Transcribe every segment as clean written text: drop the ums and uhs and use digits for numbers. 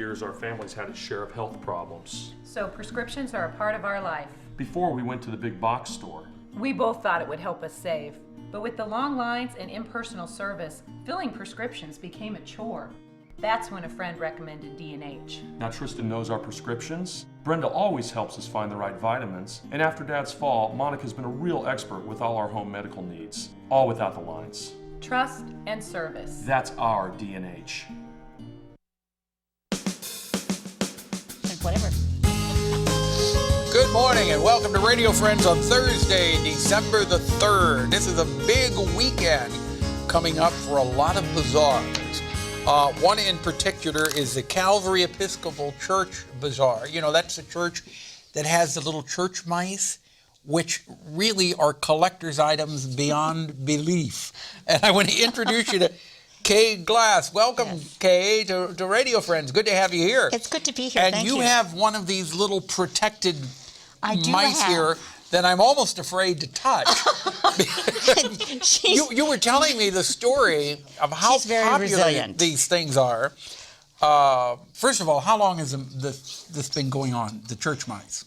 years, our families had a share of health problems. So prescriptions are a part of our life. Before we went to the big box store. We both thought it would help us save. But with the long lines and impersonal service, filling prescriptions became a chore. That's when a friend recommended D&H. Now Tristan knows our prescriptions. Brenda always helps us find the right vitamins. And after Dad's fall, Monica's been a real expert with all our home medical needs. All without the lines. Trust and service. That's our D&H. Whatever. Good morning and welcome to Radio Friends on Thursday, December the 3rd. This is a big weekend coming up for a lot of bazaars. One in particular is the Calvary Episcopal Church Bazaar. You know, that's the church that has the little church mice, which really are collector's items beyond belief. And I want to introduce you to Kay Glass. Welcome, yes. Kay, to Radio Friends. Good to have you here. It's good to be here. And Thank you have one of these little protected mice here that I'm almost afraid to touch. You were telling me the story of how popular these things are. First of all, how long has this been going on, the church mice?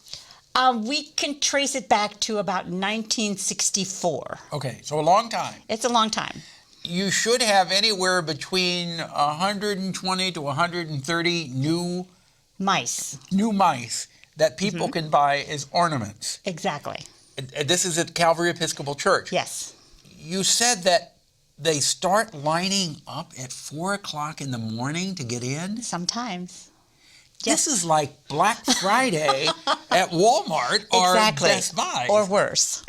We can trace it back to about 1964. Okay, so a long time. It's a long time. You should have anywhere between 120 to 130 new mice that people can buy as ornaments. Exactly. This is at Calvary Episcopal Church. Yes. You said that they start lining up at 4 o'clock in the morning to get in? Sometimes. This is like Black Friday at Walmart or Best Buy. Or worse.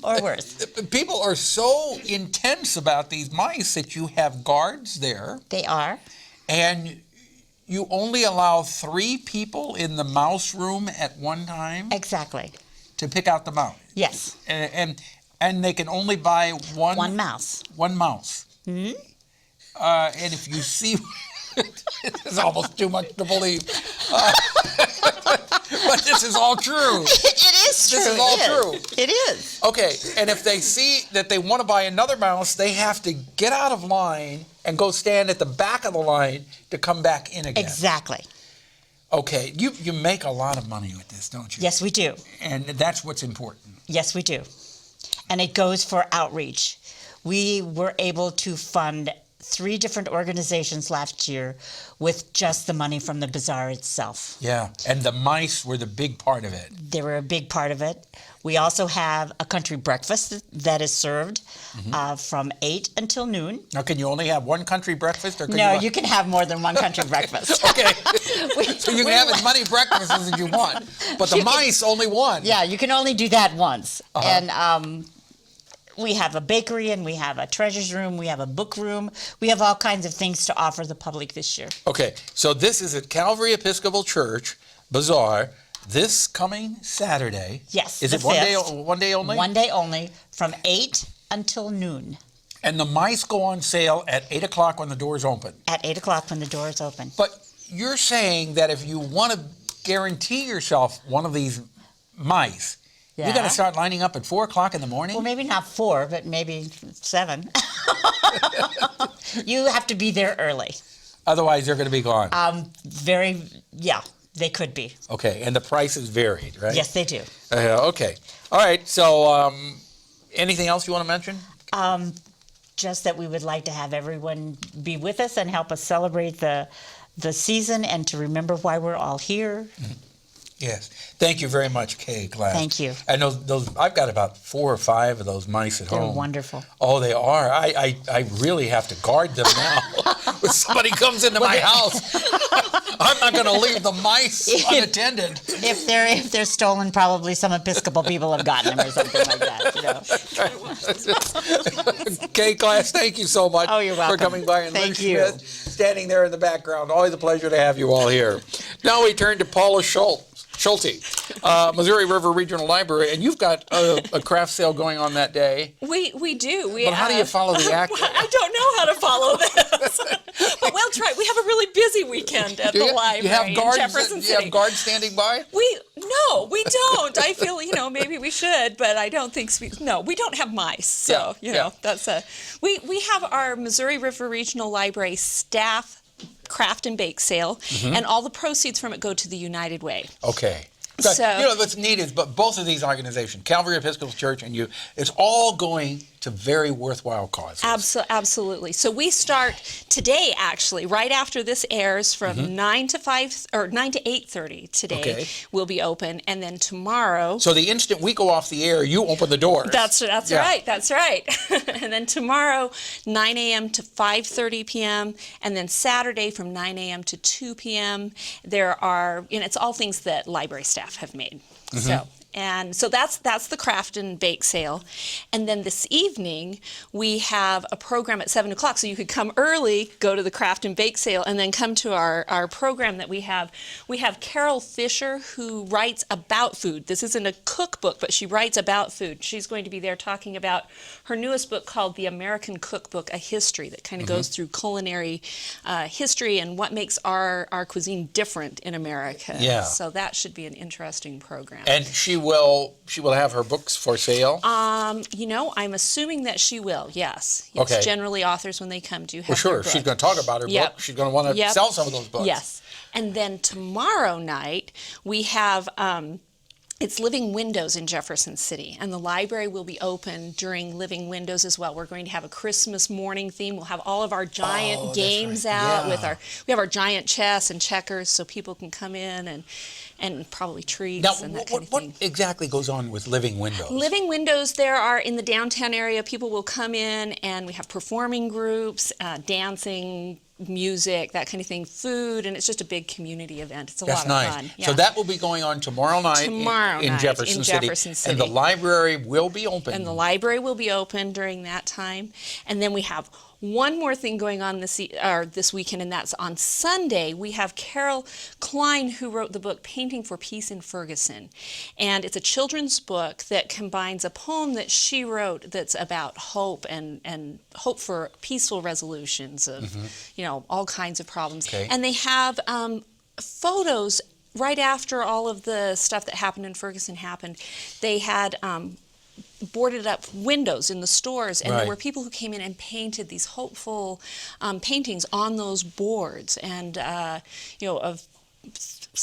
Or worse. People are so intense about these mice that you have guards there. They are. And you only allow 3 people in the mouse room at one time? Exactly. To pick out the mouse? Yes. And they can only buy one mouse. One mouse. Mm-hmm. And if you see... It's almost too much to believe. But this is all true. It is true. This is all true. It is. Okay, and if they see that they want to buy another mouse, they have to get out of line and go stand at the back of the line to come back in again. Exactly. Okay, you make a lot of money with this, don't you? Yes, we do. And that's what's important. Yes, we do. And it goes for outreach. We were able to fund 3 different organizations last year with just the money from the bazaar itself. Yeah, and the mice were the big part of it. They were a big part of it. We also have a country breakfast that is served from 8 until noon. Now, can you only have one country breakfast? Or you can have more than one country breakfast. Okay, so you can have as many breakfasts as you want, but the mice only one. Yeah, you can only do that once. And we have a bakery and we have a treasures room, we have a book room. We have all kinds of things to offer the public this year. Okay, so this is at Calvary Episcopal Church Bazaar this coming Saturday. Yes, Is it one day only? One day only, from 8 until noon. And the mice go on sale at 8 o'clock when the doors open. At 8 o'clock when the doors open. But you're saying that if you want to guarantee yourself one of these mice, you got to start lining up at 4 o'clock in the morning? Well, maybe not 4, but maybe 7. You have to be there early. Otherwise, they're going to be gone. They could be. Okay, and the prices varied, right? Yes, they do. Okay. All right, so anything else you want to mention? Just that we would like to have everyone be with us and help us celebrate the season and to remember why we're all here. Mm-hmm. Yes. Thank you very much, Kay Glass. Thank you. I know those. I've got about 4 or 5 of those mice at home. They're wonderful. Oh, they are. I really have to guard them now. When somebody comes into my house, I'm not going to leave the mice unattended. If they're stolen, probably some Episcopal people have gotten them or something like that. You know. Kay Glass, thank you so much you're welcome. for coming by. And Thank Liz you. Smith, standing there in the background. Always a pleasure to have you all here. Now we turn to Paula Schulte, Missouri River Regional Library, and you've got a craft sale going on that day. We do. But how do you follow the act? I don't know how to follow this. But we'll try. We have a really busy weekend at the library in Jefferson City. You have guards standing by? No, we don't. I feel, maybe we should, but I don't think we don't have mice. So, that's we have our Missouri River Regional Library staff craft and bake sale, and all the proceeds from it go to the United Way. Okay. So, what's neat is, but both of these organizations, Calvary Episcopal Church and you, it's all going to very worthwhile causes. Absolutely. So we start today, actually, right after this airs, from 9 to 8:30 today. Okay. We'll be open, and then tomorrow. So the instant we go off the air, you open the doors. That's right. That's right. And then tomorrow, 9 a.m. to 5:30 p.m., and then Saturday from 9 a.m. to 2 p.m. There are, it's all things that library staff have made. So that's the craft and bake sale. And then this evening, we have a program at 7 o'clock. So you could come early, go to the craft and bake sale, and then come to our program that we have. We have Carol Fisher, who writes about food. This isn't a cookbook, but she writes about food. She's going to be there talking about her newest book called The American Cookbook, A History, that kind of goes through culinary history and what makes our cuisine different in America. Yeah. So that should be an interesting program. And she will have her books for sale? I'm assuming that she will, yes. Okay. Generally, authors, when they come, do have Well, sure. their book. She's going to talk about her book. She's going to want to sell some of those books. Yes. And then tomorrow night, we have... it's Living Windows in Jefferson City, and the library will be open during Living Windows as well. We're going to have a Christmas morning theme. We'll have all of our giant games out we have our giant chess and checkers, so people can come in and probably treats and that kind of thing. What exactly goes on with Living Windows? Living Windows, there are, in the downtown area, people will come in, and we have performing groups, dancing, music, that kind of thing, food, and it's just a big community event. It's a lot of fun. Yeah. So that will be going on tomorrow night in Jefferson City. And the library will be open. And the library will be open during that time. And then we have one more thing going on this weekend, and that's on Sunday. We have Carol Klein, who wrote the book Painting for Peace in Ferguson. And it's a children's book that combines a poem that she wrote that's about hope and hope for peaceful resolutions of, all kinds of problems. Okay. And they have photos right after all of the stuff that happened in Ferguson happened. They had boarded up windows in the stores, and there were people who came in and painted these hopeful paintings on those boards, and of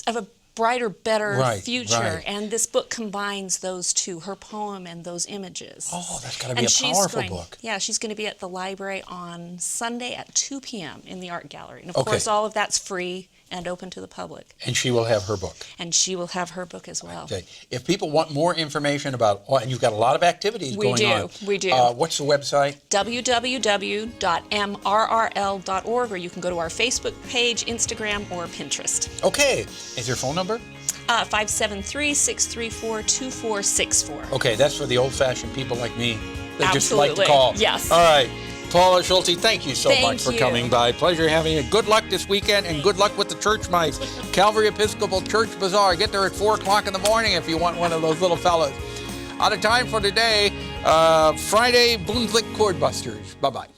a brighter, better future. Right. And this book combines those two, her poem and those images. Oh, that's got to be a powerful book. Yeah, she's going to be at the library on Sunday at 2 p.m. in the art gallery. And of course, all of that's free and open to the public. And she will have her book. And she will have her book as well. Okay. If people want more information about, and you've got a lot of activities going on. We do. What's the website? www.mrrl.org, or you can go to our Facebook page, Instagram, or Pinterest. Okay. Is your phone number? 573-634-2464. Okay, that's for the old-fashioned people like me that just Absolutely. like to call. Yes. All right. Paula Schulte, thank you so much for you. coming by. Pleasure having you. Good luck this weekend, and good luck with the church mice. Calvary Episcopal Church Bazaar. Get there at 4 o'clock in the morning if you want one of those little fellas. Out of time for today. Friday, Boonslick Chord Busters. Bye-bye.